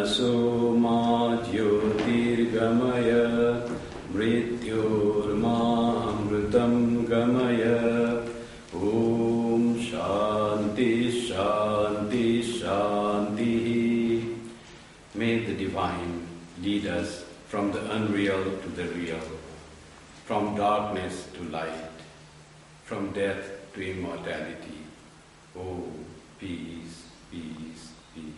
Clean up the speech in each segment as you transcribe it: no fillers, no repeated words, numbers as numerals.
तमसो मा ज्योतिर्गमय मृत्योर्मामृतं गमय ॐ शान्ति शान्ति शान्तिः. May the Divine lead us from the unreal to the real, from darkness to light, from death to immortality. Oh, peace, peace, peace.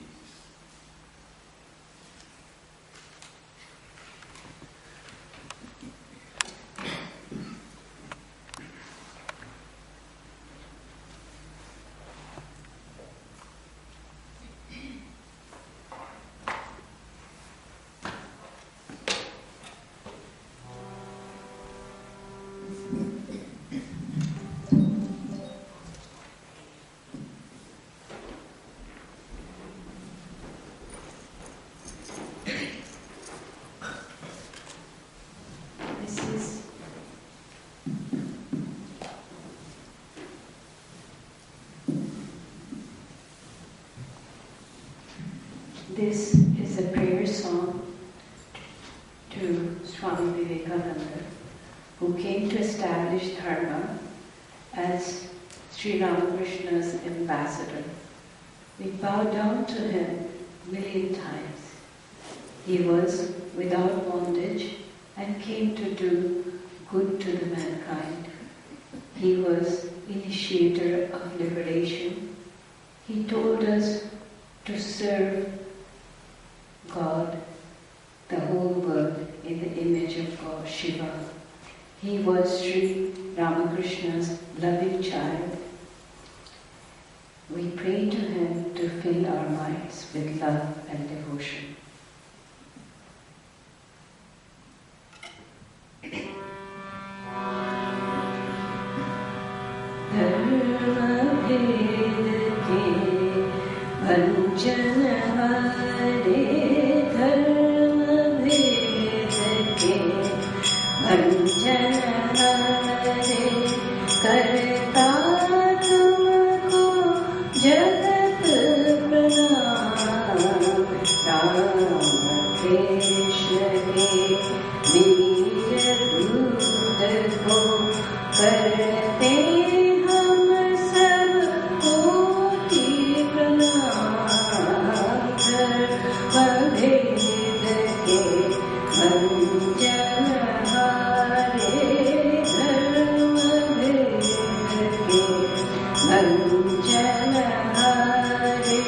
This is a prayer song to Swami Vivekananda, who came to establish Dharma as Sri Ramakrishna's ambassador. We bow down to him a million times. He was without bondage and came to do good to the mankind. He was initiator of liberation. He told us to serve God, the whole world, in the image of God, Shiva. He was Sri Ramakrishna's loving child. We pray to him to fill our minds with love and devotion. Dharma Veda ke Vanchana Hare, Dharma Veda ke Vanchana Hare, Karta tumko Jagat Pranam, Rama Krishna ke Veer Dut ko Karte hum sab koti pranam. Dharma ke Vanchana Hare, Dharma ke Vanchana Hare,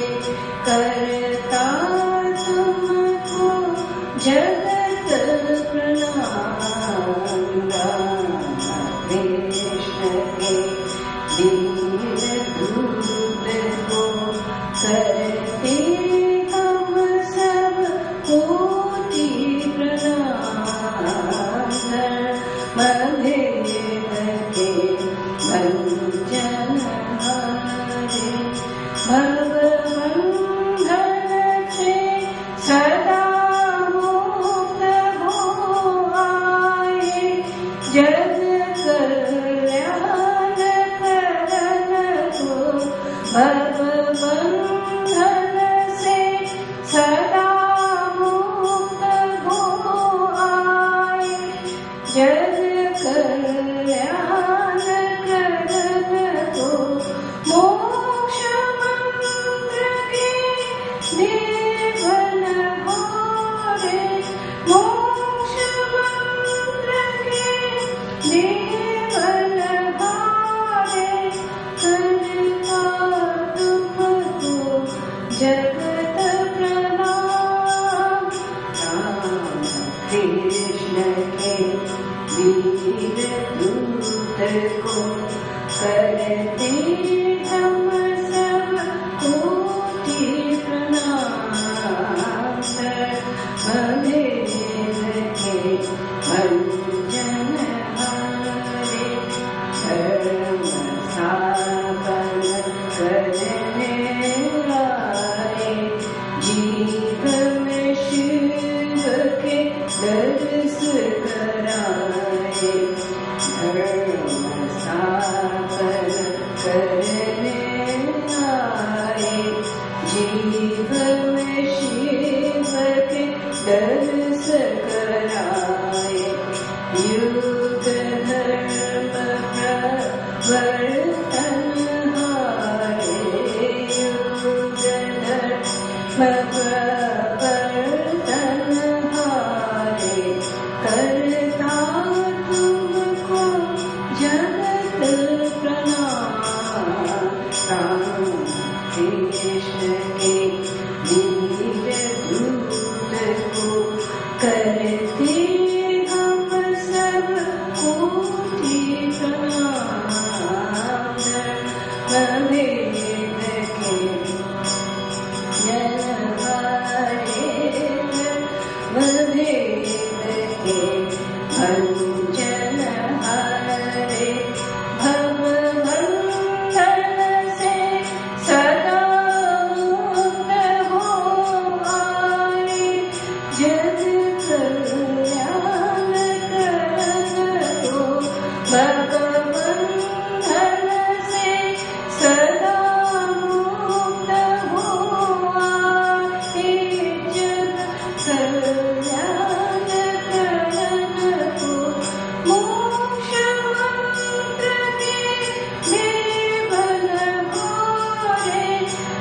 Karta tumko Jagat Pranam. Rama Krishna ke Veer Dut ko Karte hum sab koti pranam. Dharma ke Vanchana Hare, Bhagavandhan se sada mukta ho aaye, jag kalyan karan ko. Bhagavandhan se sada mukta ho aaye, jag kalyan karan ko. Moksha mantra ke devan hare, moksha mantra ke devan hare, karta tumko jagat pranam. Rama Krishna ke Veer Dut ko Karte hum sab koti pranam. Dharma ke Vanchana Hare, Dharma स्थापन करने वाले, जीव में शिव के दर्श कराए। धर्म स्थापन करने वाले, जीव में शिव करता तुमको जगत प्रणाम। राम कृष्ण के वीर दूत को करते हम सब कोटि प्रणाम। वेद के जनहारे वेद के भंजन हारे भवबंधन से सदा मुक्त हो आए। जग कल्याण करन को भवबंधन से सदा मुक्त हो आए। जग कल्याण करन को मोक्ष मंत्र के देवन घोरे।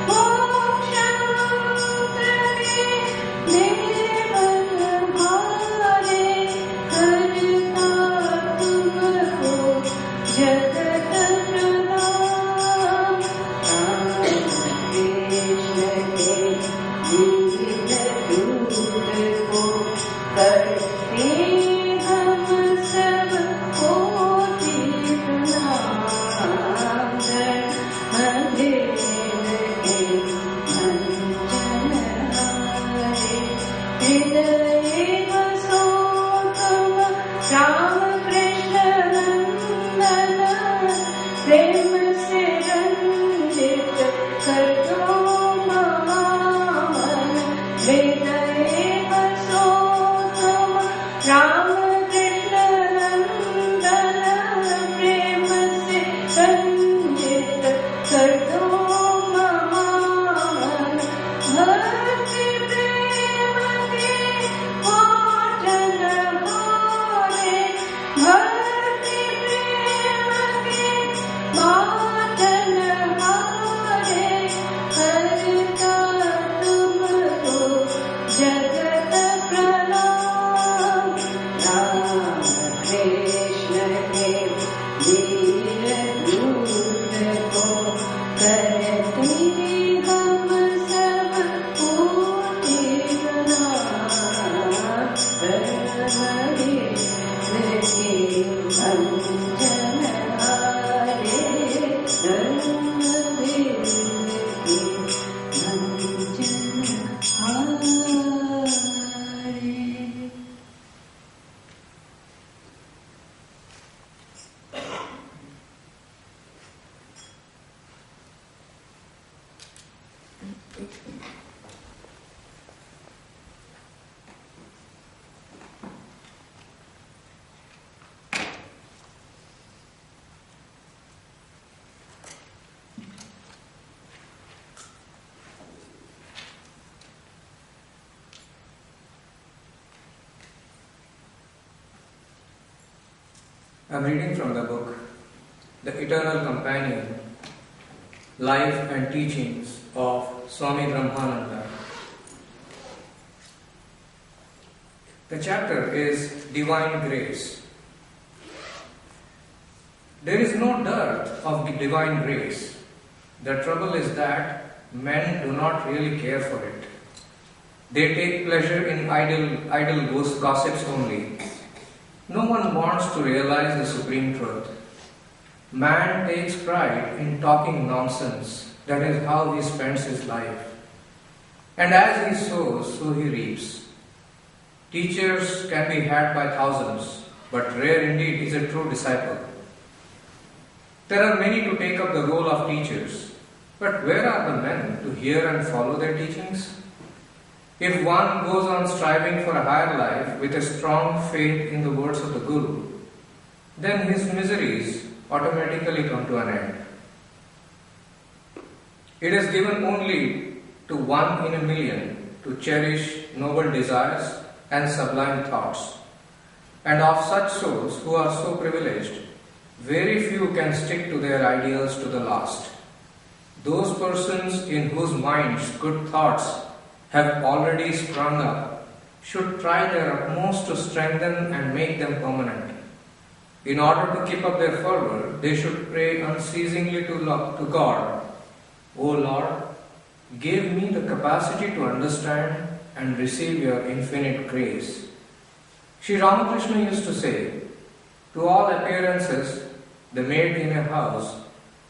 मोक्ष मंत्र के देवन घोरे। करता तुमको जगत प्रणाम। राम कृष्ण के वीर दूत को करते हम सब कोटि प्रणाम। वेद के भंजन हारे हृदय बसो तुम राम कृष्ण नंदन। प्रेम से रंजित कर दो महामन। हृदय बसो तुम राम कृष्ण नंदन। प्रेम से रंजित कर दो महामन। भक्ति प्रेम के पाटन भोरे। भक्ति प्रेम के पाटन भोरे। करता तुमको जगत प्रणाम। राम कृष्ण के वीर दूत को करते हम सब कोटि प्रणाम। वेद के भंजन हारे वेद के भंजन हारे। I am reading from the book, The Eternal Companion, Life and Teachings of Swami Brahmananda. The chapter is Divine Grace. There is no dearth of the divine grace. The trouble is that men do not really care for it. They take pleasure in idle gossips only. No one wants to realize the supreme truth. Man takes pride in talking nonsense. That is how he spends his life. And as he sows, so he reaps. Teachers can be had by thousands, but rare indeed is a true disciple. There are many to take up the role of teachers, but where are the men to hear and follow their teachings? If one goes on striving for a higher life with a strong faith in the words of the Guru, then his miseries automatically come to an end. It is given only to 1 in a million to cherish noble desires and sublime thoughts. And of such souls who are so privileged, very few can stick to their ideals to the last. Those persons in whose minds good thoughts have already sprung up should try their utmost to strengthen and make them permanent. In order to keep up their fervor, they should pray unceasingly to God, O Lord, give me the capacity to understand and receive your infinite grace. Sri Ramakrishna used to say, to all appearances, the maid in a house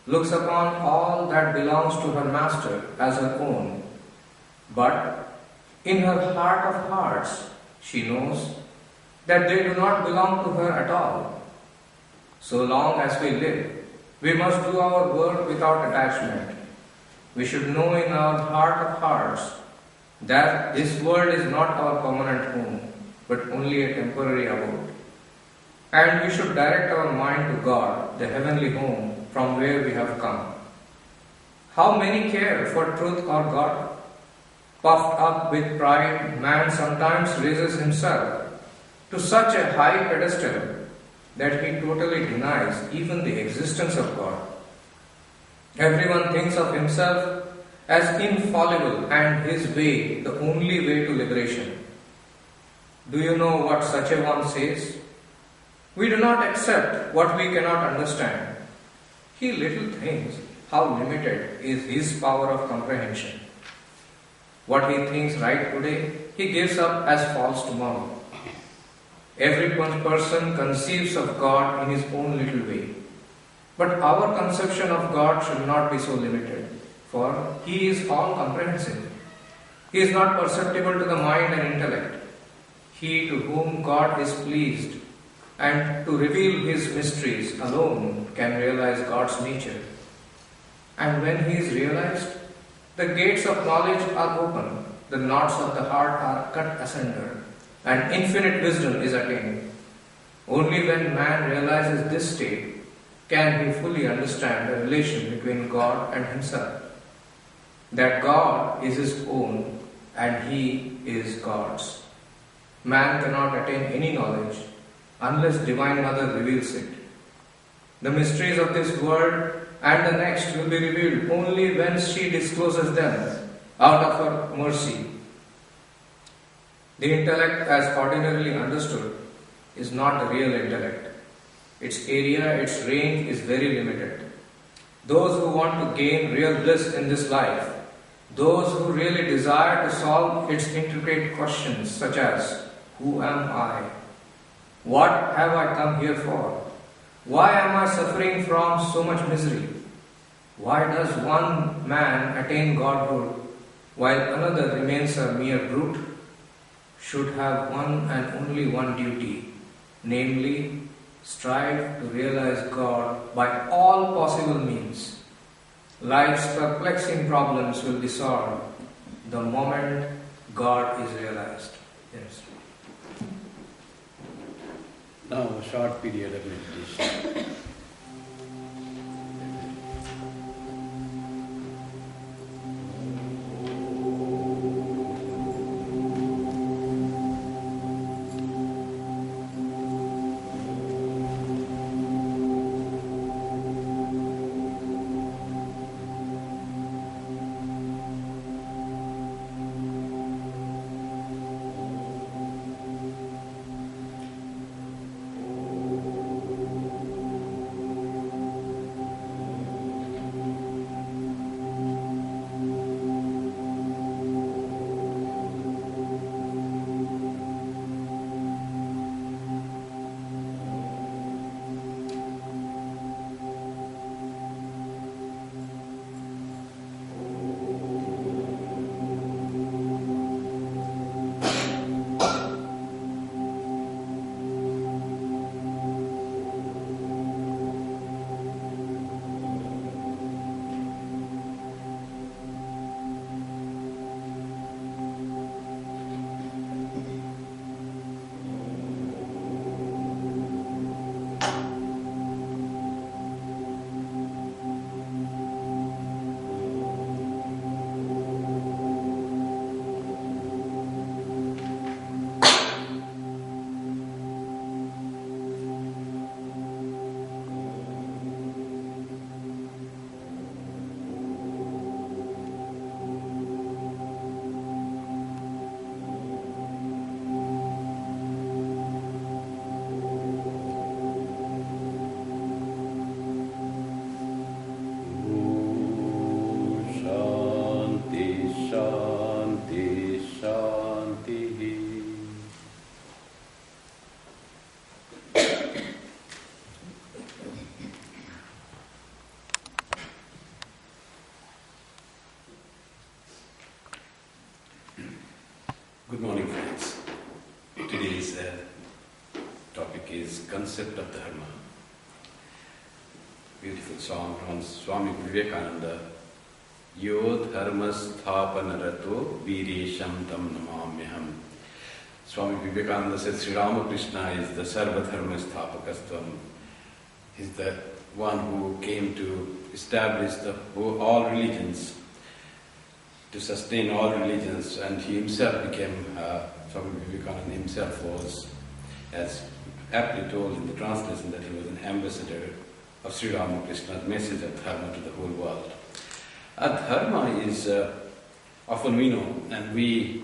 looks upon all that belongs to her master as her own, but in her heart of hearts, she knows that they do not belong to her at all. So long as we live, we must do our work without attachment. We should know in our heart of hearts that this world is not our permanent home, but only a temporary abode. And we should direct our mind to God, the heavenly home from where we have come. How many care for truth or God? Puffed up with pride, man sometimes raises himself to such a high pedestal that he totally denies even the existence of God. Everyone thinks of himself as infallible and his way the only way to liberation. Do you know what such a one says? We do not accept what we cannot understand. He little thinks how limited is his power of comprehension. What he thinks right today, he gives up as false tomorrow. Every person conceives of God in his own little way. But our conception of God should not be so limited, for he is all comprehensive. He is not perceptible to the mind and intellect. He to whom God is pleased and to reveal his mysteries alone can realize God's nature. And when he is realized, the gates of knowledge are open, the knots of the heart are cut asunder, and infinite wisdom is attained. Only when man realizes this state can he fully understand the relation between God and himself, that God is his own and he is God's. Man cannot attain any knowledge unless Divine Mother reveals it. The mysteries of this world and the next will be revealed only when she discloses them out of her mercy. The intellect as ordinarily understood is not the real intellect. Its area, its range is very limited. Those who want to gain real bliss in this life, those who really desire to solve its intricate questions such as, who am I? What have I come here for? Why am I suffering from so much misery? Why does one man attain godhood while another remains a mere brute? Should have one and only one duty, namely, strive to realize God by all possible means. Life's perplexing problems will be solved the moment God is realized. Yes. Now a short period of meditation. Good morning, friends. Today's topic is concept of Dharma. Beautiful song from Swami Vivekananda. Yo dharma sthapanarato viresham tam namamyaham. Swami Vivekananda said Sri Ramakrishna is the sarva dharma sthapakastvam. He's the one who came to establish all religions, to sustain all religions, and he himself became, Swami Vivekananda himself was, as aptly told in the translation, that he was an ambassador of Sri Ramakrishna's message of Dharma to the whole world. Dharma is, often we know, and we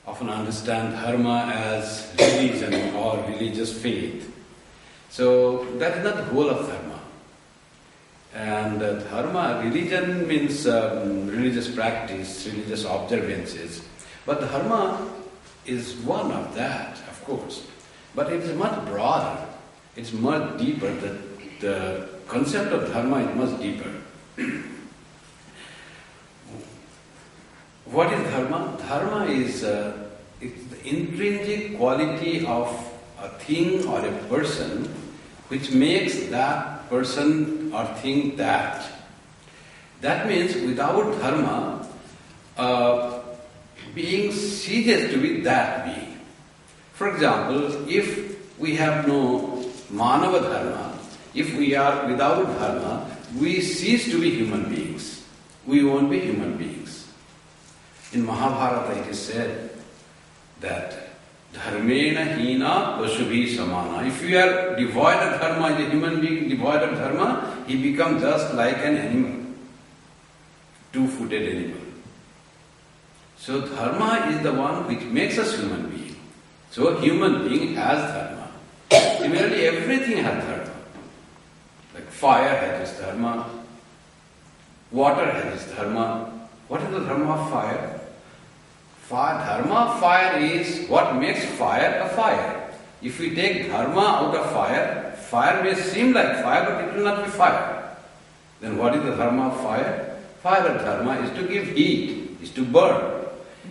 often understand Dharma as religion or religious faith. So that is not the whole of Dharma. And Dharma, religion means religious practice, religious observances. But Dharma is one of that, of course. But it is much broader. It's much deeper. The concept of Dharma is much deeper. What is Dharma? Dharma is it's the intrinsic quality of a thing or a person which makes that person or thing that. That means without Dharma, being ceases to be that being. For example, if we have no Manava Dharma, if we are without Dharma, we cease to be human beings. We won't be human beings. In Mahabharata it is said that Dharmena hina pasubhi samana. If you are devoid of Dharma, the human being devoid of Dharma, he becomes just like an animal, two-footed animal. So Dharma is the one which makes us human being. So a human being has Dharma. Similarly, everything has Dharma. Like fire has its Dharma, water has its Dharma. What is the Dharma of fire? Dharma of fire is what makes fire a fire. If we take Dharma out of fire, fire may seem like fire, but it will not be fire. Then what is the Dharma of fire? Fire Dharma is to give heat, is to burn.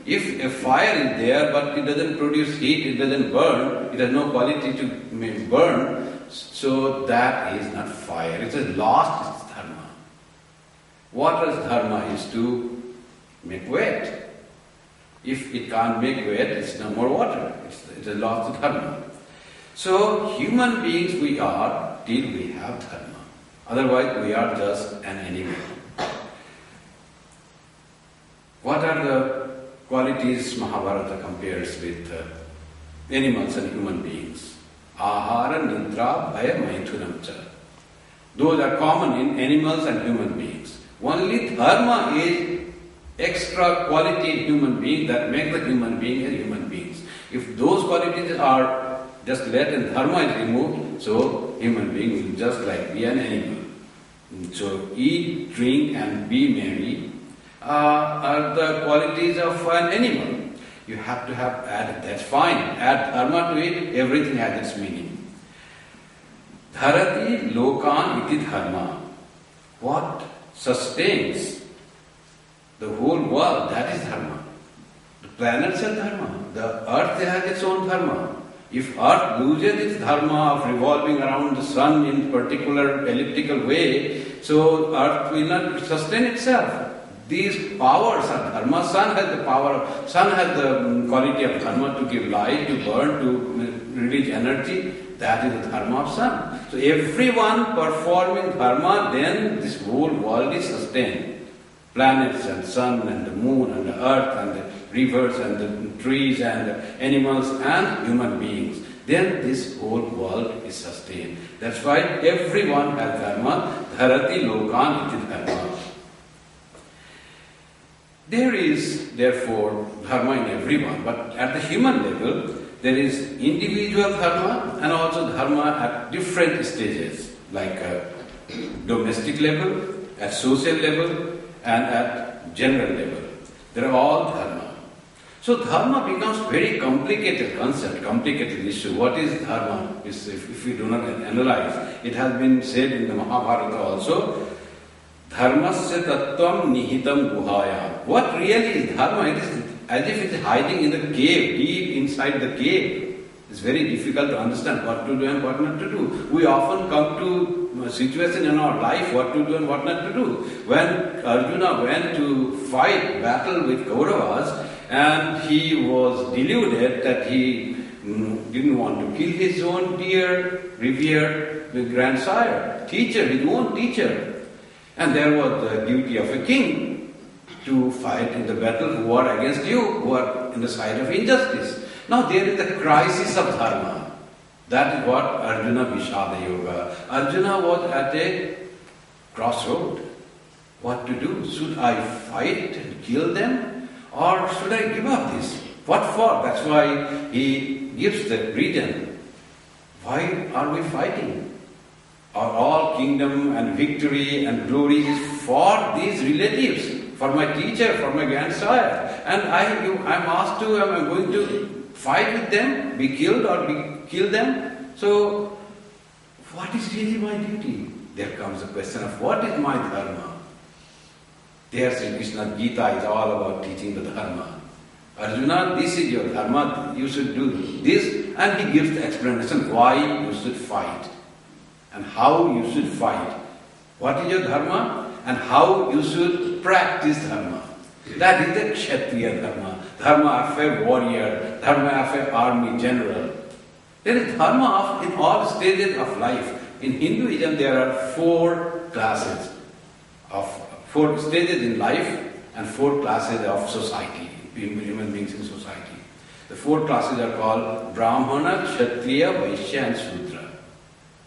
If a fire is there but it doesn't produce heat, it doesn't burn, it has no quality to burn, so that is not fire. It has lost its Dharma. Water's Dharma is to make wet. If it can't make wet, it's no more water. It has lost its Dharma. So human beings we are till we have Dharma. Otherwise we are just an animal. What are the qualities Mahabharata compares with animals and human beings? Ahara, nidra, bhaya, maithunam cha. Those are common in animals and human beings. Only Dharma is extra quality in human being that make the human being as human beings. If those qualities are just let and Dharma is removed, so human being will just like be an animal. So eat, drink and be merry are the qualities of an animal. You have to have added, that's fine. Add Dharma to it, everything has its meaning. Dharati lokan iti dharma. What sustains the whole world, that is Dharma. The planets are Dharma. The earth has its own Dharma. If earth loses its Dharma of revolving around the sun in particular elliptical way, so earth will not sustain itself. These powers are Dharma. Sun has the power, sun has the quality of Dharma to give light, to burn, to release energy. That is the Dharma of sun. So everyone performing Dharma, then this whole world is sustained. Planets and sun and the moon and the earth and the rivers and the trees and the animals and human beings. Then this whole world is sustained. That's why everyone has Dharma. Dharati lokan iti dharma. There is therefore Dharma in everyone, but at the human level there is individual Dharma and also Dharma at different stages, like domestic level, at social level, and at general level. They are all Dharma. So Dharma becomes very complicated concept, complicated issue. What is Dharma? If we do not analyze, it has been said in the Mahabharata also, Dharmasya tattvam nihitam guhaya. What really is Dharma? It is as if it's hiding in the cave, deep inside the cave. It's very difficult to understand what to do and what not to do. We often come to a situation in our life, what to do and what not to do. When Arjuna went to fight, battle with Kauravas, and he was deluded that he didn't want to kill his own dear, revered grandsire, teacher, his own teacher. And there was the duty of a king to fight in the battle who are against you, who are in the side of injustice. Now there is the crisis of dharma. That is what Arjuna Vishada Yoga. Arjuna was at a crossroad. What to do? Should I fight and kill them? Or should I give up this? What for? That's why he gives the reason. Why are we fighting? Are all kingdom and victory and glory is for these relatives, for my teacher, for my grandsire. And I'm asked to, am I going to fight with them, be killed or kill them? So, what is really my duty? There comes the question of what is my dharma? There Sri Krishna Gita is all about teaching the dharma. Arjuna, this is your dharma, you should do this, and he gives the explanation why you should fight and how you should fight. What is your dharma and how you should practice dharma. That is the Kshatriya dharma. Dharma of a warrior, dharma of an army general. There is dharma in all stages of life. In Hinduism there are 4 classes of 4 stages in life and 4 classes of society, human beings in society. The 4 classes are called Brahmana, Kshatriya, Vaishya and Shudra.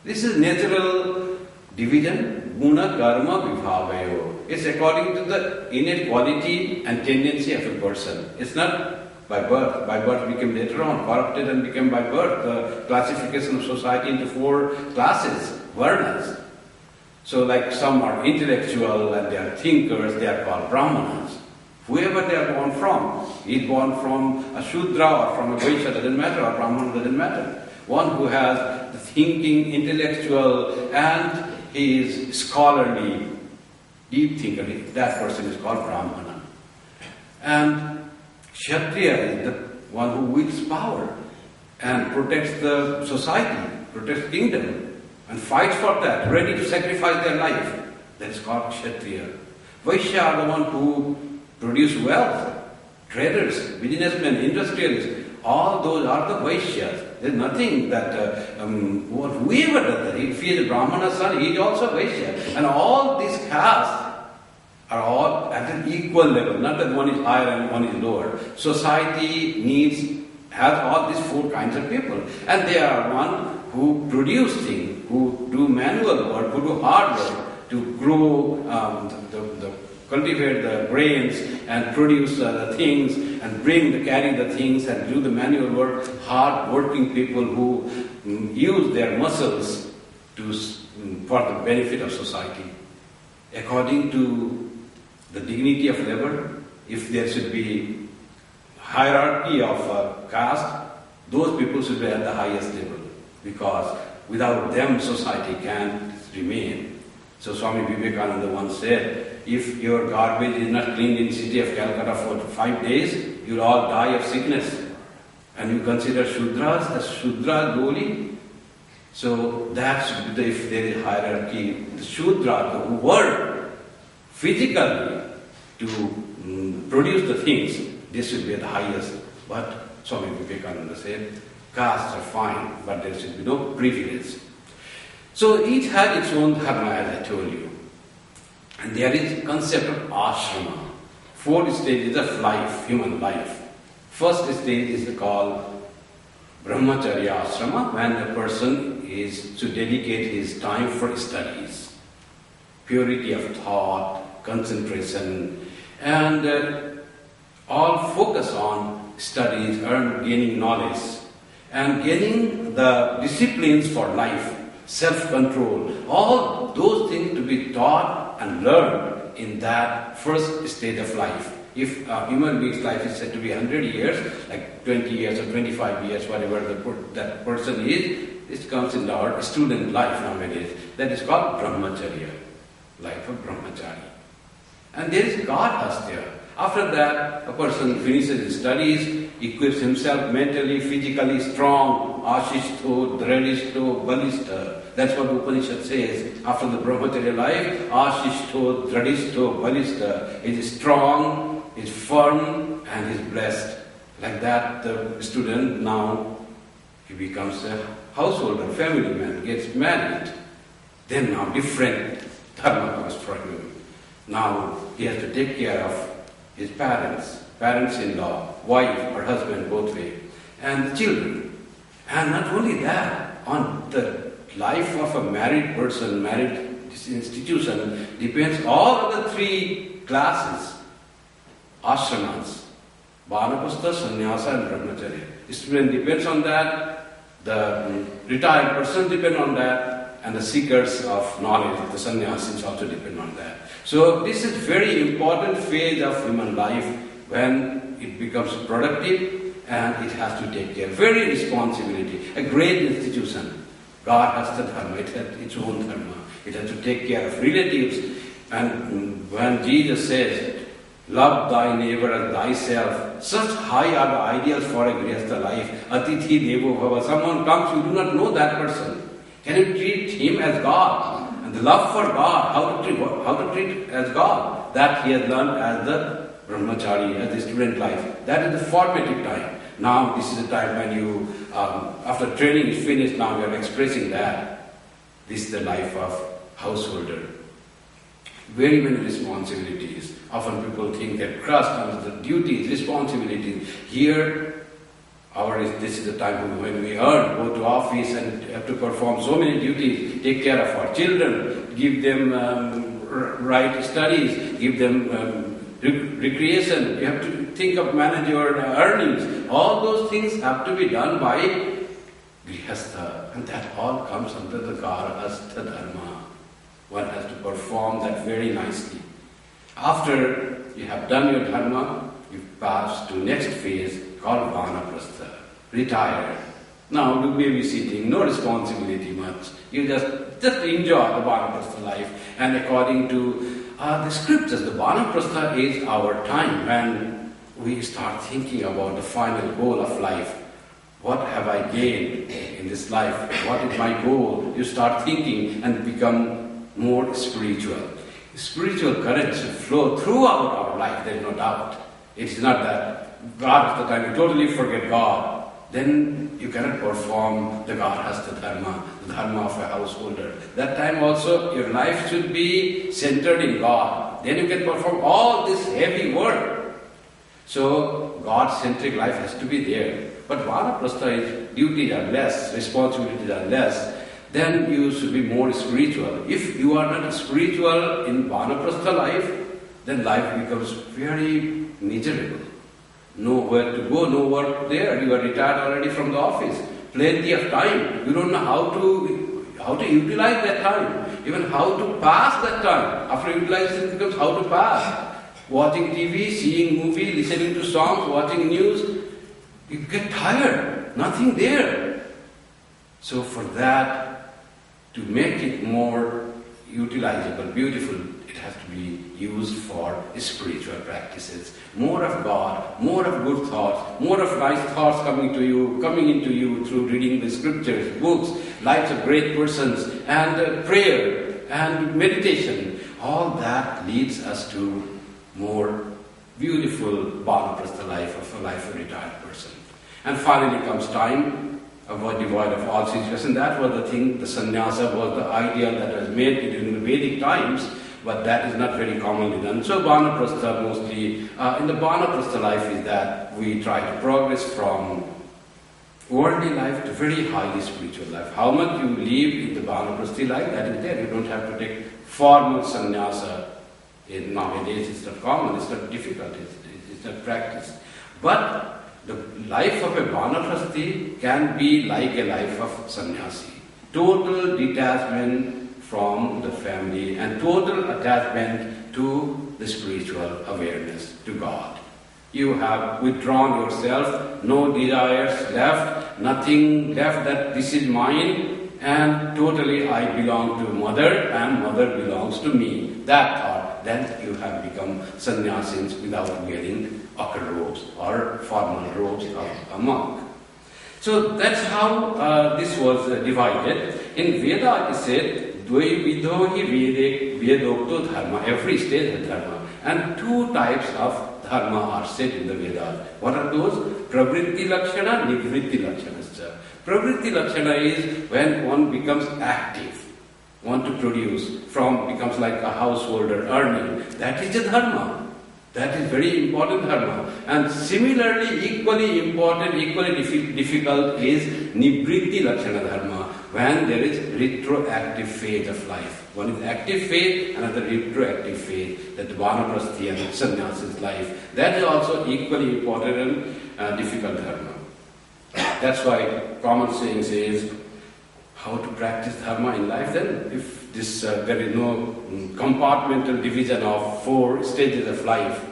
This is natural division, guna, karma, vibhavayo. It's according to the innate quality and tendency of a person. It's not by birth. By birth became later on, corrupted and became by birth. The classification of society into 4 classes, varnas. So like some are intellectual and they are thinkers, they are called brahmanas. Whoever they are born from, is born from a Shudra or from a Vaishya, doesn't matter, or Brahmana, doesn't matter. One who has the thinking, intellectual, and he is scholarly, deep thinker, that person is called Brahmana. And Kshatriya is the one who wields power and protects the society, protects kingdom, and fights for that, ready to sacrifice their life. That is called Kshatriya. Vaishya are the one who produce wealth, traders, businessmen, industrialists. All those are the Vaishyas. There is nothing that whoever does that. If he is a Brahmana son, he is also a Vaishya. And all these castes are all at an equal level, not that one is higher and one is lower. Society has all these 4 kinds of people. And they are one who produce things, who do manual work, who do hard work to grow, cultivate the grains and produce the things and carry the things and do the manual work. Hard working people who use their muscles for the benefit of society. According to the dignity of labor, if there should be hierarchy of caste, those people should be at the highest level, because without them society can't remain. So Swami Vivekananda once said, if your garbage is not cleaned in city of Calcutta for 5 days, you'll all die of sickness. And you consider Shudras as Shudra lowly. So that should be if there is hierarchy. The Shudra who work physically to produce the things, this should be the highest. But Swami Vivekananda said, castes are fine, but there should be no privilege. So each had its own dharma, as I told you. And there is a concept of ashrama. 4 stages of life, human life. First stage is called brahmacharya ashrama, when a person is to dedicate his time for studies. Purity of thought, concentration, and all focus on studies, gaining knowledge, and gaining the disciplines for life. Self-control, all those things to be taught and learned in that first stage of life. If a human being's life is said to be 100 years, like 20 years or 25 years, whatever that person is, it comes in our student life nowadays. That is called brahmacharya, life of brahmachari. And there is God Hastya. After that, a person finishes his studies, equips himself mentally, physically strong, ashishto, dradishto, balishta. That's what the Upanishad says. After the brahmacharya life, ashishto, dradishto, balishta. He is strong, is firm, and is blessed. Like that, the student now, he becomes a householder, family man, gets married. Then now different dharma comes for him. Now he has to take care of his parents-in-law, wife or husband, both ways, and the children. And not only that, on the life of a married person, married institution, depends all of the three classes, ashramas, Vanaprastha, Sannyasa and Brahmacharya. Student depends on that, the retired person depends on that, and the seekers of knowledge, the sannyasis also depend on that. So this is very important phase of human life when it becomes productive and it has to take care. Very responsibility. A great institution. God has the dharma, it has its own dharma. It has to take care of relatives. And when Jesus says, love thy neighbor as thyself, such high are the ideals for a grihastha life. Atithi devo bhava. Someone comes, you do not know that person. Can you treat him as God? And the love for God, how to treat as God, that he has learned as the brahmachari, as the student life. That is the formative time. Now this is the time when you, after training is finished, now you are expressing that. This is the life of householder. Very many responsibilities. Often people think that trust comes the duties, responsibilities. Here, this is the time when we earn, go to office and have to perform so many duties, take care of our children, give them right studies, give them recreation. You have to think of manage your earnings. All those things have to be done by grihastha, and that all comes under the garahastha dharma. One has to perform that very nicely. After you have done your dharma, you pass to next phase called vanaprastha, retired. Now you may be sitting, no responsibility much. You just enjoy the vanaprastha life. And according to the scriptures, the vanaprastha is our time when we start thinking about the final goal of life. What have I gained in this life? What is my goal? You start thinking and become more spiritual. Spiritual currents flow throughout our life, there is no doubt. It is not that God is the time you totally forget God. Then you cannot perform the Garhastha Dharma, the Dharma of a householder. That time also your life should be centered in God. Then you can perform all this heavy work. So God-centric life has to be there. But Vanaprastha is duties are less, responsibilities are less. Then you should be more spiritual. If you are not spiritual in Vanaprastha life, then life becomes very miserable. Nowhere to go, no work there. You are retired already from the office. Plenty of time. You don't know how to utilize that time. Even how to pass that time. After utilization it becomes how to pass. Watching TV, seeing movie, listening to songs, watching news. You get tired. Nothing there. So for that, to make it more utilizable, beautiful, it has to be used for spiritual practices. More of God, more of good thoughts, more of nice thoughts coming into you through reading the scriptures, books, lives of great persons, and prayer and meditation. All that leads us to more beautiful Vanaprastha life of a retired person. And finally comes time devoid of all situation. That was the thing, the sannyasa was the ideal that was made during the Vedic times, but that is not very commonly done. So Vanaprastha mostly, in the Vanaprastha life is that we try to progress from worldly life to very highly spiritual life. How much you live in the Vanaprastha life, that is there. You don't have to take formal sannyasa. Nowadays it's not common, it's not difficult, it's not practiced. But the life of a Vanaprastha can be like a life of sannyasi. Total detachment from the family and total attachment to the spiritual awareness, to God. You have withdrawn yourself, no desires left, nothing left that this is mine and totally I belong to mother and mother belongs to me. That thought. then you have become sannyasins without wearing ochre robes or formal robes of a monk. So that's how this was divided. In Veda it is said, Dvai vidho hi vedokto dharma. Every stage has dharma. And two types of dharma are said in the Vedas. What are those? Pravritti lakshana, nivritti lakshana. Pravritti lakshana is when one becomes active, want to produce, becomes like a householder earning. That is a dharma. That is very important dharma. And similarly, equally important, equally difficult is nivritti lakshana dharma, when there is retroactive phase of life. One is active phase, another retroactive phase, that vanaprasthi and sannyasi's life. That is also equally important and difficult dharma. That's why common saying says, how to practice dharma in life then? If this there is no compartmental division of 4 stages of life,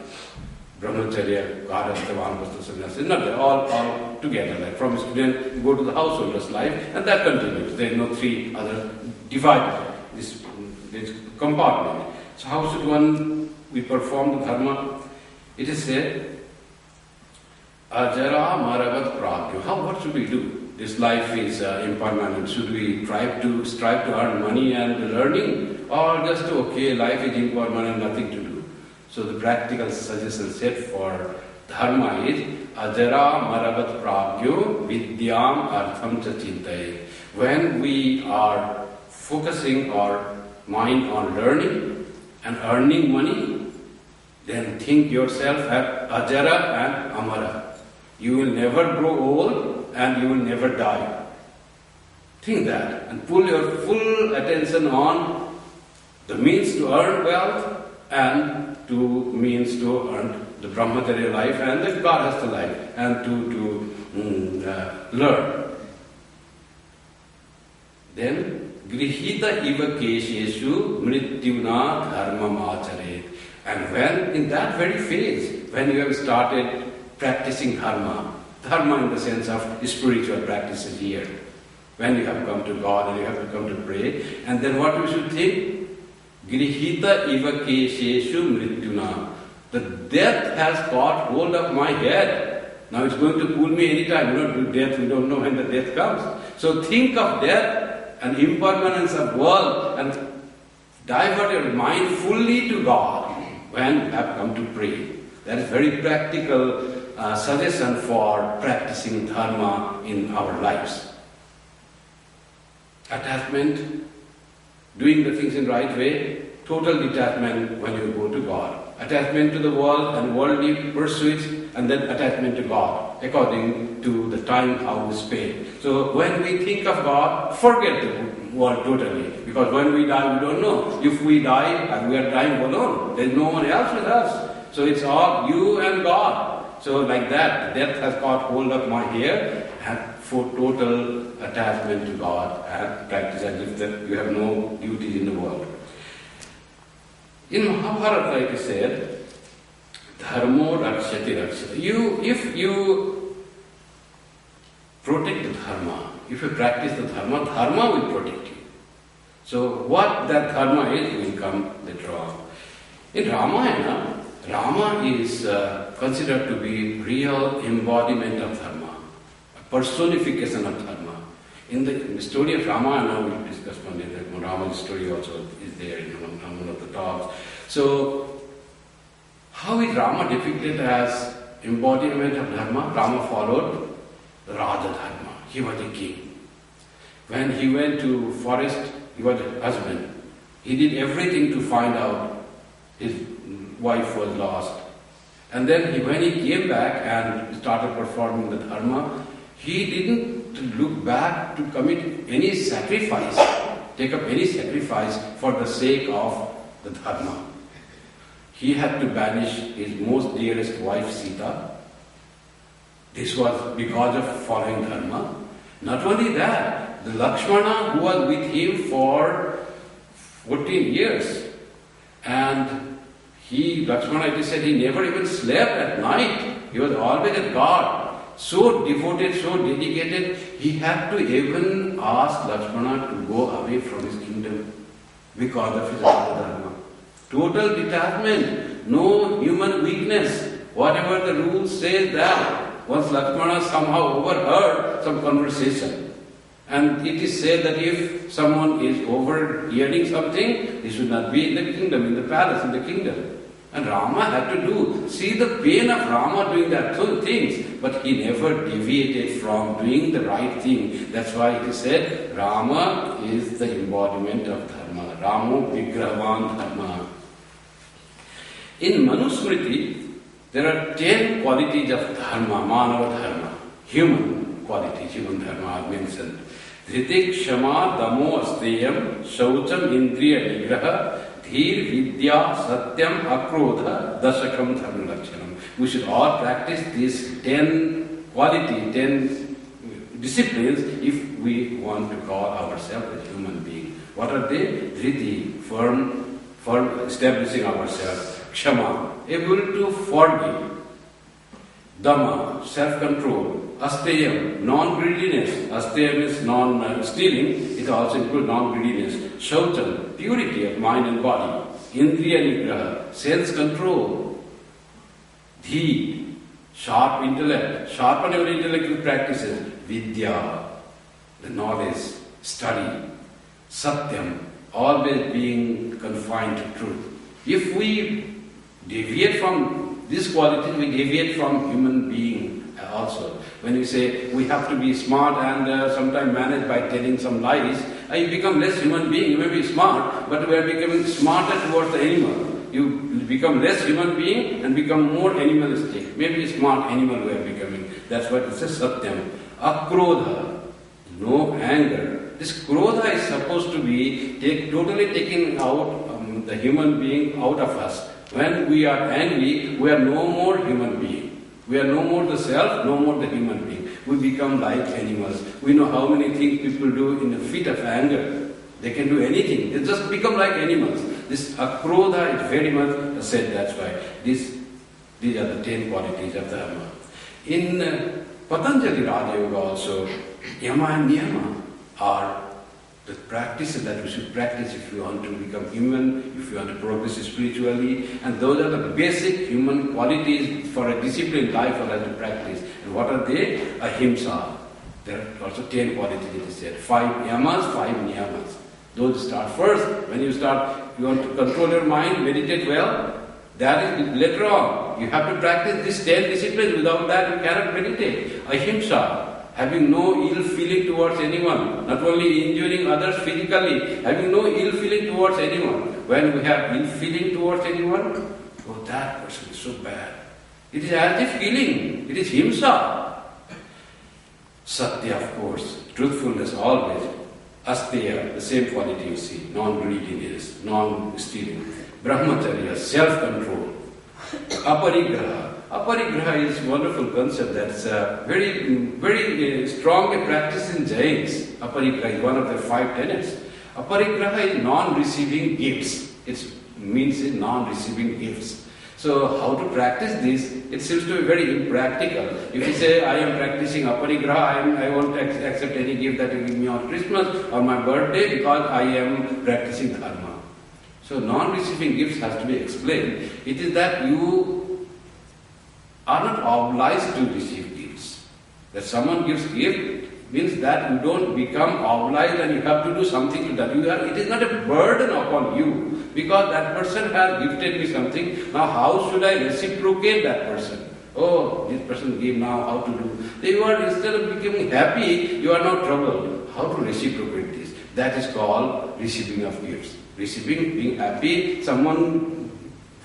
brahmacharya, garastha, vanaprastha, sannyasa, not there, all together. Like from student, you go to the householder's life, and that continues. There is no 3 other divided. This compartment. So how should we perform the dharma? It is said, Ajara maravat pragyo. What should we do? This life is impermanent. Should we strive to earn money and learning? Or just, okay, life is impermanent, nothing to do? So the practical suggestion set for dharma is, Ajara maravat pragyo vidyam artham cha chintaye. When we are focusing our mind on learning and earning money, then think yourself as Ajara and Amara. You will never grow old and you will never die. Think that and pull your full attention on the means to earn wealth and to means to earn the brahmacharya life and the garhastha life and to learn. Then grihita iva kesheshu mrityuna dharmam acharet. And when in that very phase, when you have started practicing dharma in the sense of spiritual practices here, when you have come to God and you have come to pray, and then what we should think? Grihita iva kesheshu mrityuna. The death has got hold of my head. Now it's going to pull me anytime. Death, we don't know when the death comes. So think of death and impermanence of world and divert your mind fully to God when you have come to pray. That is very practical suggestion for practicing dharma in our lives. Attachment, doing the things in right way, total detachment when you go to God. Attachment to the world and worldly pursuits, and then attachment to God according to the time how we spend. So when we think of God, forget the world totally, because when we die we don't know. If we die, we are dying alone. There is no one else with us. So it's all you and God. So like that, death has got hold of my hair, and for total attachment to God and practice as if that you have no duties in the world. In Mahabharata it is said, Dharmo rakshati rakshati. If you protect the dharma, if you practice the dharma, dharma will protect you. So what that dharma is will come later on. In Ramayana, Rama is considered to be real embodiment of dharma, a personification of dharma. In the story of Ramayana, we discussed one day, that Rama's story also is there in one of the talks. So, how is Rama depicted as embodiment of dharma? Rama followed the Raja Dharma. He was a king. When he went to forest, he was a husband. He did everything to find out his wife was lost. And then when he came back and started performing the dharma, he didn't look back to commit any sacrifice, take up any sacrifice for the sake of the dharma. He had to banish his most dearest wife Sita. This was because of following dharma. Not only that, the Lakshmana who was with him for 14 years, and Lakshmana, it is said, he never even slept at night. He was always at God. So devoted, so dedicated, he had to even ask Lakshmana to go away from his kingdom because of his Dharma. Total detachment, no human weakness. Whatever the rules say that. Once Lakshmana somehow overheard some conversation. And it is said that if someone is overhearing something, he should not be in the kingdom, in the palace, in the kingdom. And Rama had to see the pain of Rama doing that things, but he never deviated from doing the right thing. That's why it is said, Rama is the embodiment of Dharma. Ramo Vigrahavan Dharma. In Manusmriti, there are 10 qualities of Dharma, Manava Dharma, human qualities, human Dharma are mentioned. Dhritik, Shama, Damo, Asteyam, Shaucham, Indriya, Nigraha, Dhir, Vidya, Satyam, Akrodha, Dashakam, Dharma Lakshanam. We should all practice these 10 qualities, 10 disciplines if we want to call ourselves a human being. What are they? Dhriti, firm establishing ourselves. Kshama, able to forgive. Dhamma, self-control. Asteyam, non-greediness. Asteyam is non-stealing. It also includes non-greediness. Shaucham, purity of mind and body. Indriya Nigraha, sense-control. Dhi, sharp intellect. Sharpen your intellectual practices. Vidya, the knowledge, study. Satyam, always being confined to truth. If we deviate from this quality, we deviate from human being also. When we say we have to be smart and sometimes manage by telling some lies, you become less human being. You may be smart, but we are becoming smarter towards the animal. You become less human being and become more animalistic. Maybe a smart animal we are becoming. That's what it says, Satyam. Akrodha, no anger. This krodha is supposed to be totally taken out, the human being out of us. When we are angry, we are no more human being. We are no more the self, no more the human being. We become like animals. We know how many things people do in a fit of anger. They can do anything. They just become like animals. This akrodha is very much said, that's why. These are the 10 qualities of Dharma. In Patanjali Raja Yoga also, Yama and Niyama are the practices that we should practice if you want to become human, if you want to progress spiritually, and those are the basic human qualities for a disciplined life for us to practice. And what are they? Ahimsa. There are also 10 qualities it is said. 5 yamas, 5 niyamas. Those start first. When you want to control your mind, meditate well. That is later on. You have to practice these 10 disciplines. Without that you cannot meditate. Ahimsa. Having no ill feeling towards anyone, not only injuring others physically, having no ill feeling towards anyone. When we have ill feeling towards anyone, oh, that person is so bad. It is as if killing. It is himsa. Satya, of course, truthfulness always. Asteya, the same quality you see, non-greediness, non-stealing. Brahmacharya, self-control. Aparigraha. Aparigraha is a wonderful concept that's very strongly practiced in Jains. Aparigraha is one of the 5 tenets. Aparigraha is non-receiving gifts. It means non-receiving gifts. So how to practice this? It seems to be very impractical. If you say, I am practicing aparigraha, I won't accept any gift that you give me on Christmas or my birthday because I am practicing Dharma. So non-receiving gifts has to be explained. It is that you are not obliged to receive gifts. That someone gives gift means that you don't become obliged and you have to do something to that. It is not a burden upon you because that person has gifted me something. Now how should I reciprocate that person? Oh, this person gave, now how to do? You are, instead of becoming happy, you are now troubled. How to reciprocate this? That is called receiving of gifts. Receiving, being happy, someone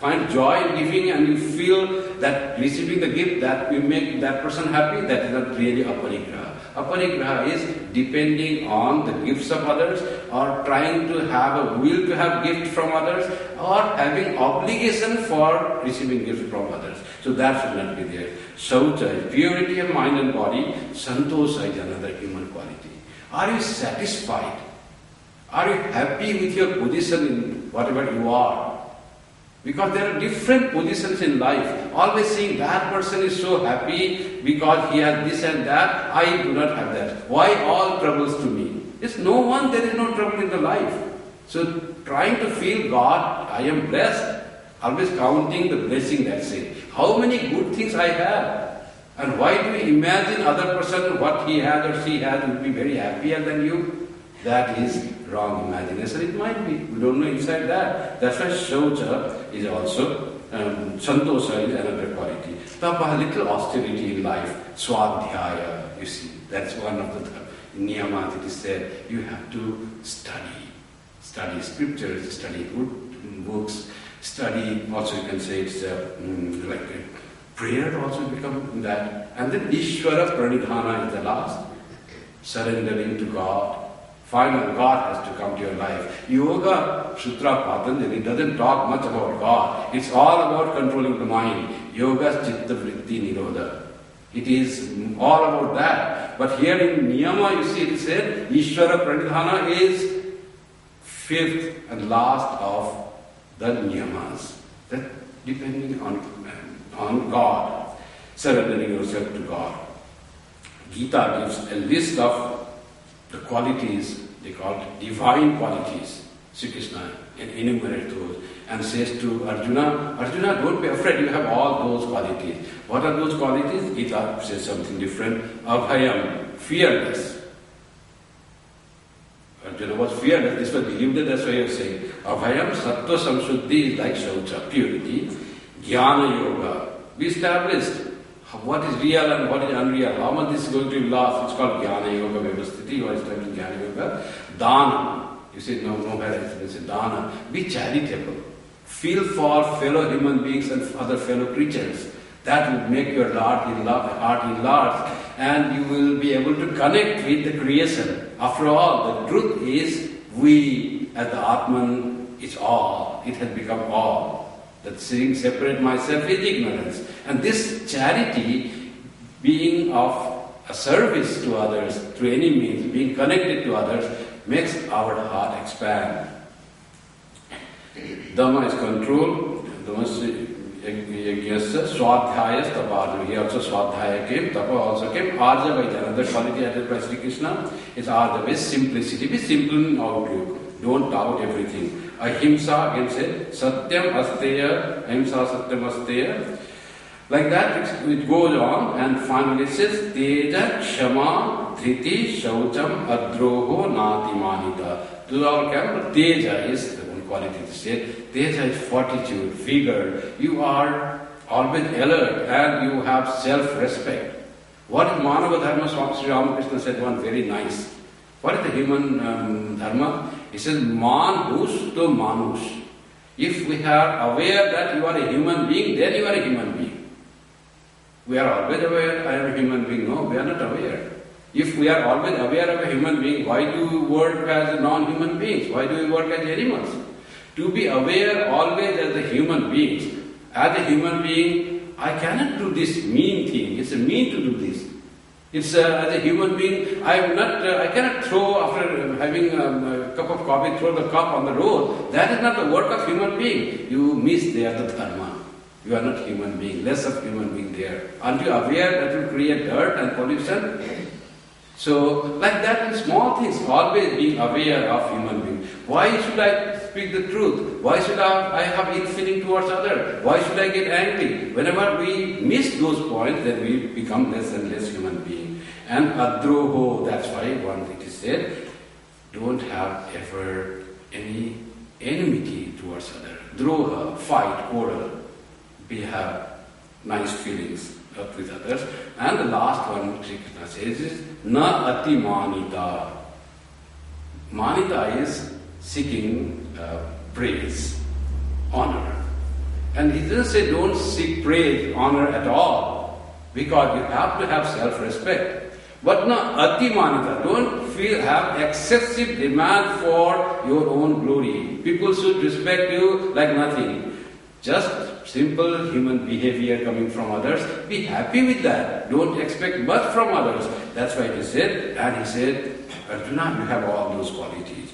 find joy in giving and you feel that receiving the gift that will make that person happy, that is not really aparigraha. Aparigraha is depending on the gifts of others or trying to have a will to have gift from others or having obligation for receiving gifts from others. So that should not be there. Saucha is purity of mind and body. Santosha is another human quality. Are you satisfied? Are you happy with your position in whatever you are? Because there are different positions in life. Always seeing that person is so happy because he has this and that. I do not have that. Why all troubles to me? It's no one, there is no trouble in the life. So trying to feel God, I am blessed, always counting the blessing, that's it. How many good things I have? And why do you imagine other person, what he has or she has, will be very happier than you? That is wrong imagination. It might be. We don't know inside that. That's why Shaucha is also, Santosha is another quality. Tapa, little austerity in life. Swadhyaya, you see. That's one of the niyamas. It is said, you have to study. Study scriptures, study good books, study, also you can say it's like prayer also become that. And then Ishvara Pranidhana is the last. Surrendering to God. Final, God has to come to your life. Yoga, Sutra Patanjali doesn't talk much about God. It's all about controlling the mind. Yoga, Chitta Vritti Nirodha. It is all about that. But here in Niyama, you see it said, Ishvara Pranidhana is fifth and last of the Niyamas. That depending on God. Surrendering yourself to God. Gita gives a list of the qualities, they call it divine qualities. Sri Krishna enumerates those and says to Arjuna, Arjuna, don't be afraid, you have all those qualities. What are those qualities? Gita says something different. Abhayam, fearless. Arjuna was fearless, this was believed, that's why you are saying. Abhayam, sattva samshuddhi is like shaucha, purity. Jnana yoga, be established. What is real and what is unreal? How much this is going to last? It's called Jnana Yoga Vyavasthiti, or it's called Jnana Yoga. Dana. You say, no, you say Dana. Be charitable. Feel for fellow human beings and other fellow creatures. That will make your heart enlarged, and you will be able to connect with the creation. After all, the truth is, we as the Atman is all. It has become all. That saying separate myself is ignorance. And this charity, being of a service to others through any means, being connected to others, makes our heart expand. Dharma is control. Dharma is Swadhyaya Tapa. Here also Swadhyaya came, Tapa also came. Arjava is another quality added by Sri Krishna. It's Arjava is simplicity. Be simple in outlook. Don't doubt everything. Ahimsa, again said, Satyam Asteya, Ahimsa Satyam Asteya. Like that it goes on, and finally it says, Teja Kshama Dhriti Shaucham Adroho Nati Manita. To our camp, Teja is the one quality to say. Teja is fortitude, vigor. You are always alert and you have self-respect. What is Manava Dharma? Swami Sri Ramakrishna said one very nice. What is the human dharma? He says, Manush to Manush. If we are aware that you are a human being, then you are a human being. We are always aware, I am a human being. No, we are not aware. If we are always aware of a human being, why do we work as non-human beings? Why do we work as animals? To be aware always as a human beings. As a human being, I cannot do this mean thing. It's a mean to do this. It's as a human being, I cannot throw after having a cup of coffee, throw the cup on the road. That is not the work of human being. You miss there the dharma. You are not human being, less of human being there. Aren't you aware that will create dirt and pollution? So, like that in small things, always being aware of human being. Why should I speak the truth? Why should I have ill feeling towards others? Why should I get angry? Whenever we miss those points, then we become less and less human being. And adroho, that's why it is said, don't have ever any enmity towards others. Droha, fight, quarrel. We have nice feelings with others. And the last one, Sri Krishna says, is na ati manita. Manita is seeking praise, honor. And he doesn't say don't seek praise, honor at all, because you have to have self-respect. But na ati manita, don't have excessive demand for your own glory. People should respect you like nothing. Just simple human behavior coming from others. Be happy with that. Don't expect much from others. That's why he said, and he said, Arjuna, you have all those qualities.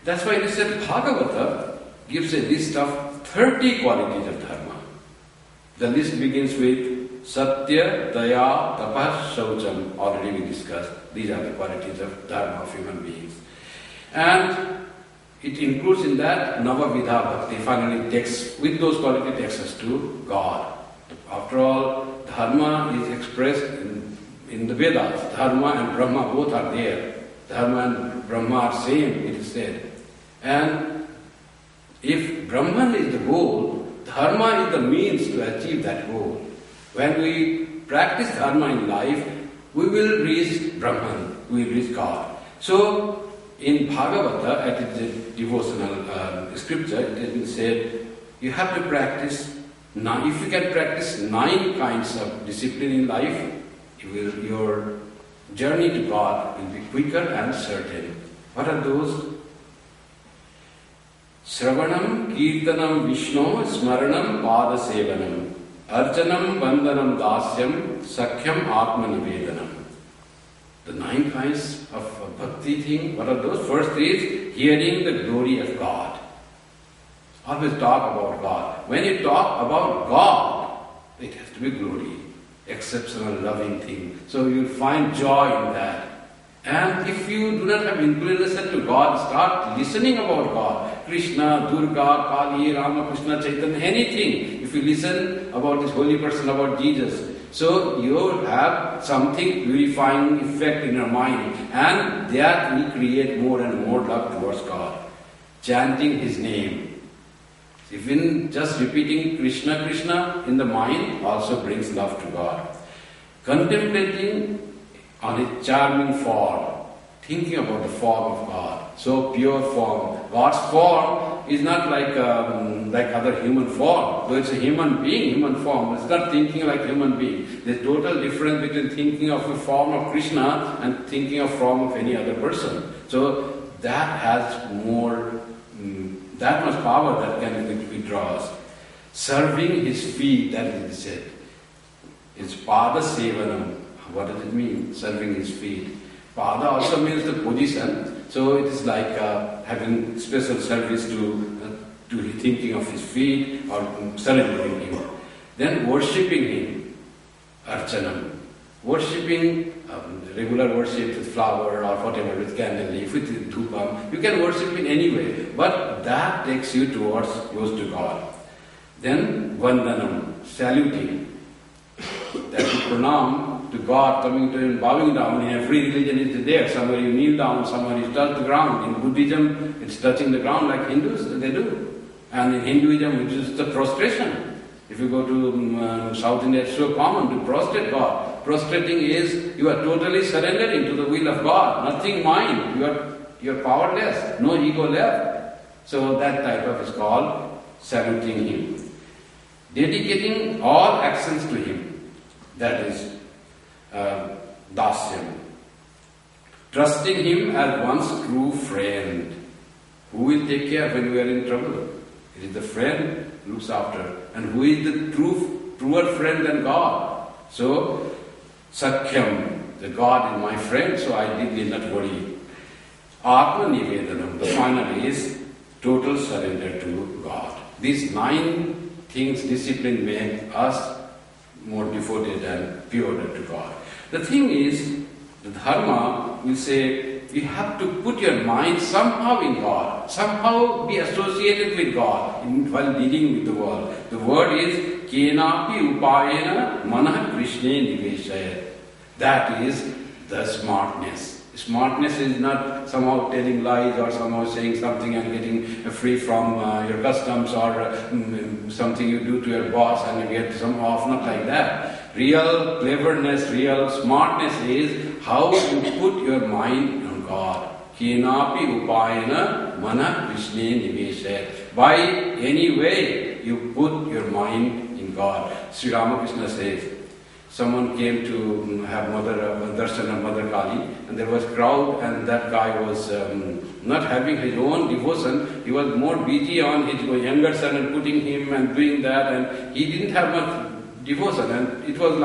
That's why he said, Bhagavata gives a list of 30 qualities of dharma. The list begins with Satya, Daya, Tapas, Shaucham. Already we discussed. These are the qualities of dharma of human beings. And it includes in that Navavidha Bhakti, finally takes, with those qualities, takes us to God. After all, Dharma is expressed in the Vedas. Dharma and Brahma both are there. Dharma and Brahma are same, it is said. And if Brahman is the goal, Dharma is the means to achieve that goal. When we practice Dharma in life, we will reach Brahman, we will reach God. So, in Bhagavata, at the devotional scripture, it has been said, you have to practice, if you can practice 9 kinds of discipline in life, your journey to God will be quicker and certain. What are those? Shravanam, Kirtanam, Vishnu, Smaranam, Pada Sevanam, Archanam, Vandanam, Dasyam, Sakhyam, Atma Nivedanam. The 9 kinds of bhakti thing, what are those? First is hearing the glory of God. Always talk about God. When you talk about God, it has to be glory, exceptional, loving thing. So you'll find joy in that. And if you do not have inclination to God, start listening about God. Krishna, Durga, Kali, Rama, Krishna, Chaitanya, anything. If you listen about this holy person, about Jesus, so you have something purifying effect in your mind, and that will create more and more love towards God. Chanting His name. Even just repeating Krishna, Krishna in the mind also brings love to God. Contemplating on His charming form, thinking about the form of God, so pure form. God's form is not like other human form. Though it's a human being, human form, it's not thinking like human being. There's total difference between thinking of a form of Krishna and thinking of form of any other person. So that has more, that much power that can withdraw us. Serving His feet, that is said. It's Pada Sevanam. What does it mean, serving His feet? Pada also means the position, so it is like having special service to thinking of His feet or surrendering Him. Then worshipping Him, Archanam. Worshipping, regular worship with flower or whatever, with candle leaf, with dhupam. You can worship in any way, but that takes you close to God. Then Vandanam, saluting. That you pranam to God, coming to Him, bowing down. In every religion it is there. Somewhere you kneel down, somewhere you touch the ground. In Buddhism, it's touching the ground like Hindus, they do. And in Hinduism, it is the prostration. If you go to South India, it's so common to prostrate God. Prostrating is, you are totally surrendering to the will of God. Nothing mine. You are powerless. No ego left. So that type of is called saluting Him. Dedicating all actions to Him. That is Dasyam. Trusting Him as one's true friend. Who will take care when we are in trouble? It is the friend who looks after. And who is the truer friend than God? So, Sakhyam, the God is my friend, so I need not worry. Atma Nivedanam, the final is total surrender to God. These 9 things, discipline, make us more devoted and purer to God. The thing is, the Dharma will say, you have to put your mind somehow in God, somehow be associated with God while dealing with the world. The word is, Kenapi upayena manah Krishne niveshayat. That is the smartness. Smartness is not somehow telling lies or somehow saying something and getting free from your customs or something you do to your boss and you get some off, not like that. Real cleverness, real smartness is how you put your mind on God. Kenapi upayena mana Krishne niveshayat. By any way you put your mind in God. Sri Ramakrishna says, someone came to have darshan of Mother Kali, and there was crowd, and that guy was not having his own devotion. He was more busy on his younger son and putting him and doing that, and he didn't have much devotion. And it was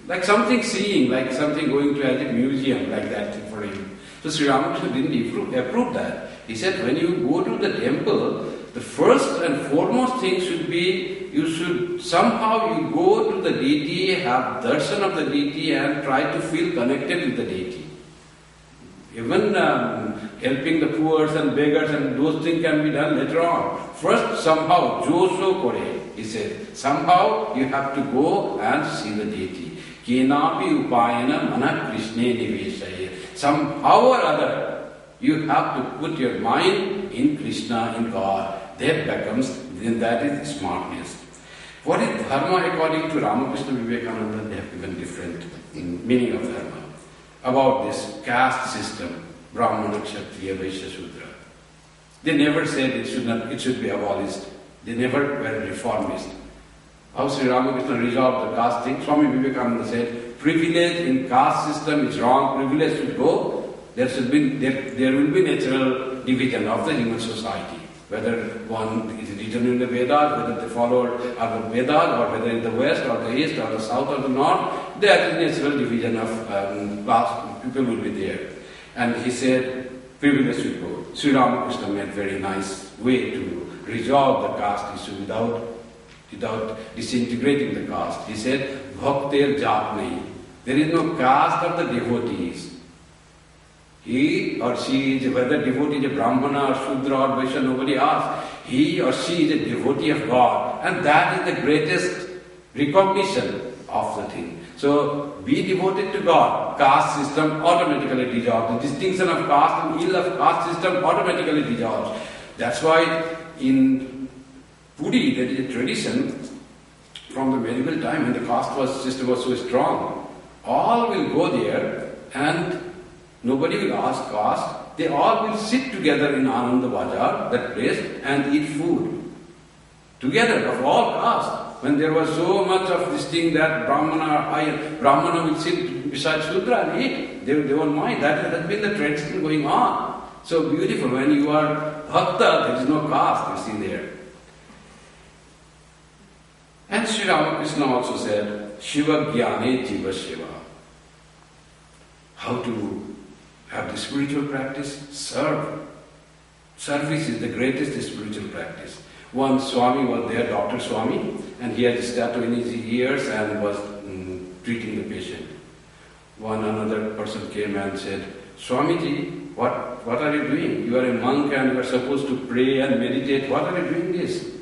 like something seeing, like something going to a museum, like that for him. So Sri Ramakrishna didn't approve that. He said, when you go to the temple, the first and foremost thing should be, you should somehow you go to the deity, have darshan of the deity and try to feel connected with the deity. Even helping the poor and beggars and those things can be done later on. First, somehow, Josho Kore, he said, somehow you have to go and see the deity. Kenapi upayana mana Krishne niveshaye. Somehow or other, you have to put your mind in Krishna, in God. Then that is smartness. What is Dharma according to Ramakrishna Vivekananda? They have given different meaning of Dharma. About this caste system, Brahmana, Kshatriya, Vaishya, Shudra. They never said it should be abolished. They never were reformist. How Sri Ramakrishna resolved the caste thing? Swami Vivekananda said, privilege in caste system is wrong, privilege should go. There will be natural division of the human society. Whether one is written in the Vedas, whether they followed the Vedas, or whether in the West or the East or the South or the North, there is natural division of class. People will be there. And he said, privilege should go. Sri Ramakrishna made very nice way to resolve the caste issue without disintegrating the caste. He said, Bhaktir Jat nahi. There is no caste of the devotees. He or she is, whether devotee is a Brahmana or Shudra or Vaishya, nobody asks. He or she is a devotee of God. And that is the greatest recognition of the thing. So, be devoted to God. Caste system automatically dissolves. The distinction of caste and ill of caste system automatically dissolves. That's why in Puri there is a tradition from the medieval time when the caste system was so strong. All will go there and nobody will ask caste. They all will sit together in Ananda Bazaar, that place, and eat food. Together, of all caste. When there was so much of this thing that Brahmana will sit beside Shudra and eat, they won't mind. That has been the tradition going on. So beautiful. When you are bhakta, there is no caste, you see there. And Sri Ramakrishna also said, Shiva Jnane Jiva Shiva. How to have the spiritual practice? Serve. Service is the greatest spiritual practice. One Swami was there, Dr. Swami, and he had a statue in his ears and was treating the patient. Another person came and said, Swamiji, what are you doing? You are a monk and you are supposed to pray and meditate. What are you doing this?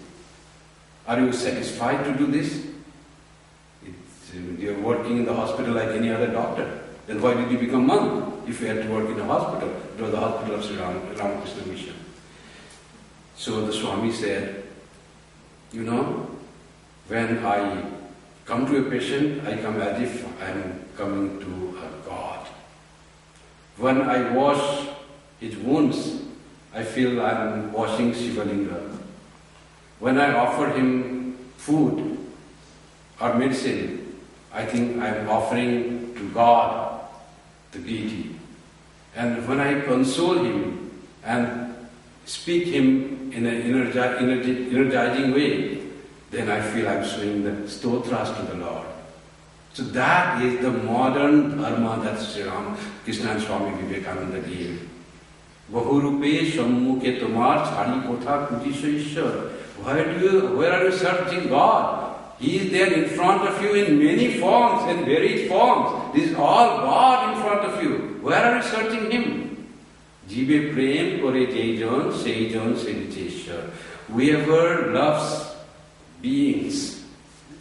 Are you satisfied to do this? You are working in the hospital like any other doctor. Then why did you become monk if you had to work in a hospital? It was the hospital of Sri Ramakrishna Mission. So the Swami said, when I come to a patient, I come as if I am coming to a God. When I wash his wounds, I feel I am washing Shivalinga. When I offer him food or medicine, I think I am offering to God, the deity. And when I console him and speak him in an energizing way, then I feel I'm showing the stotras to the Lord. So that is the modern dharma that Sri Ramakrishna and Swami Vivekananda gave. Bahurupe sammukhe tomar chhari kotha kutishaishwar. Where are you searching God? He is there in front of you in many forms, in varied forms. This is all God in front of you. Where are you searching Him? Jibe prem kore jejon seijon senicheshwar. Whoever loves beings,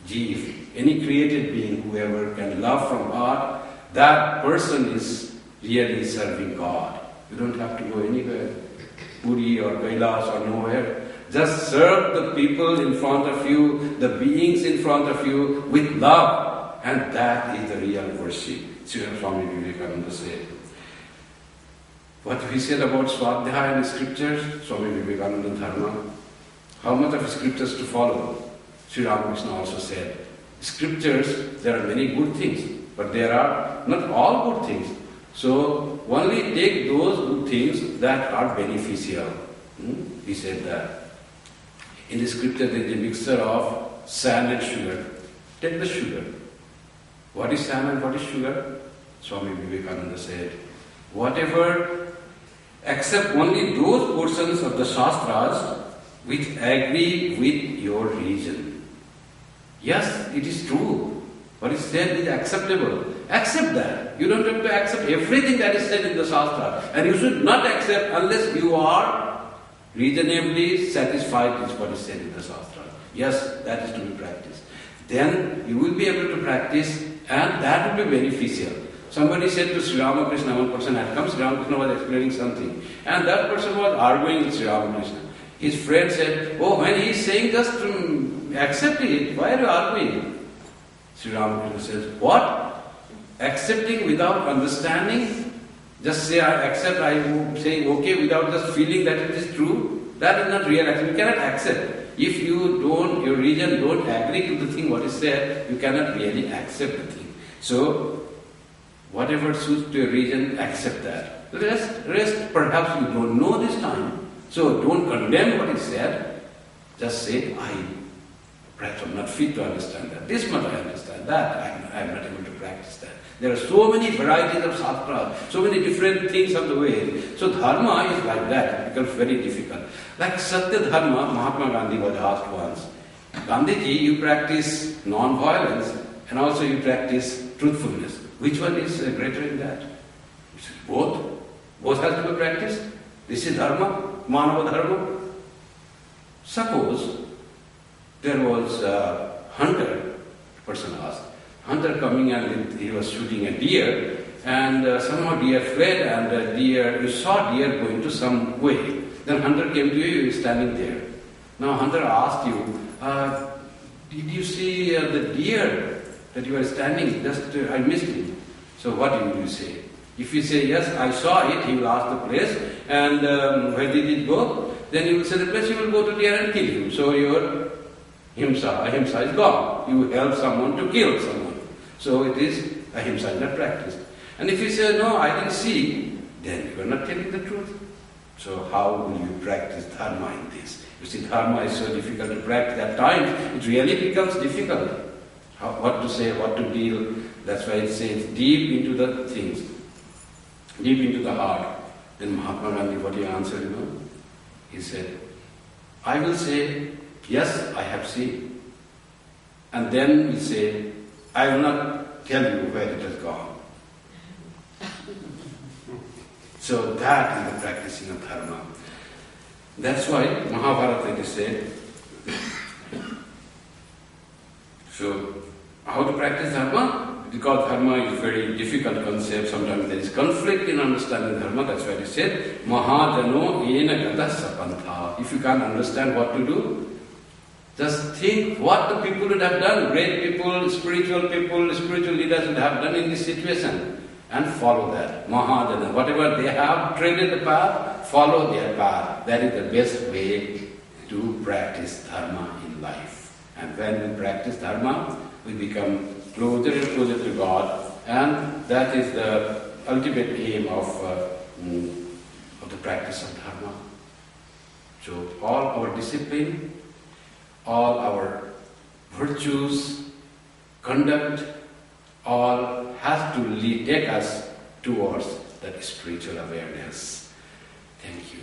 Jeev, any created being, whoever can love from heart, that person is really serving God. You don't have to go anywhere, Puri or Kailash or nowhere. Just serve the people in front of you, the beings in front of you with love, and that is the real worship. Sri Swami Vivekananda said. What he said about Swadhyaya and scriptures, Swami Vivekananda Dharma, how much of scriptures to follow? Sri Ramakrishna also said, scriptures, there are many good things, but there are not all good things. So only take those good things that are beneficial. He said that. In the scripture there is a mixture of sand and sugar. Take the sugar. What is sand and what is sugar? Swami Vivekananda said, accept only those portions of the Shastras which agree with your religion. Yes, it is true. What is said is acceptable. Accept that. that. You don't have to accept everything that is said in the Shastra. And you should not accept unless you are reasonably satisfied with what is said in the Shastra. Yes, that is to be practiced. Then you will be able to practice, and that will be beneficial. Somebody said to Sri Ramakrishna, one person had come, Sri Ramakrishna was explaining something, and that person was arguing with Sri Ramakrishna. His friend said, oh, when he is saying just accept it, why are you arguing? Sri Ramakrishna says, what? Accepting without understanding? Just say I accept, I am saying okay without just feeling that it is true? That is not real action. You cannot accept. If you don't, your religion don't agree to the thing what is said, you cannot really accept the thing. So, whatever suits to your religion, accept that. Rest perhaps you don't know this time. So don't condemn what is said. Just say, perhaps I'm not fit to understand that. This much I understand that. I'm not able to practice that. There are so many varieties of Shastra, so many different things of the way. So Dharma is like that. It becomes very difficult. Like Satya Dharma, Mahatma Gandhi was asked once, Gandhiji, you practice non-violence and also you practice truthfulness. Which one is greater in that? He said, both. Both has to be practiced. This is Dharma, Manava Dharma. Suppose there was a hunter, person asked, hunter coming and he was shooting a deer, and somehow deer fled, and you saw deer going to some way. Then hunter came to you, you were standing there. Now hunter asked you, did you see the deer that you were standing? Just I missed him. So what will you say? If you say yes, I saw it, he will ask the place, and where did it go? Then you will say the place, you will go to deer and kill him. So your ahimsa is gone. You help someone to kill someone. So it is ahimsa, not practiced. And if you say, no, I didn't see, then you are not telling the truth. So how will you practice Dharma in this? You see, Dharma is so difficult to practice. At times, it really becomes difficult. What to say, what to deal. That's why it says deep into the things, deep into the heart. Then Mahatma Gandhi, what he answered, he said, I will say, yes, I have seen. And then we say, I will not tell you where it has gone. So that is the practicing of Dharma. That's why Mahabharata it is said. So, how to practice Dharma? Because Dharma is a very difficult concept. Sometimes there is conflict in understanding Dharma. That's why it is said, Mahajano ena gata sapantha. If you can't understand what to do, just think what the people would have done. Great people, spiritual leaders would have done in this situation. And follow that. Mahajana. Whatever they have treaded the path, follow their path. That is the best way to practice Dharma in life. And when we practice Dharma, we become closer and closer to God. And that is the ultimate aim of the practice of Dharma. So all our discipline, all our virtues, conduct, all has to take us towards that spiritual awareness. Thank you.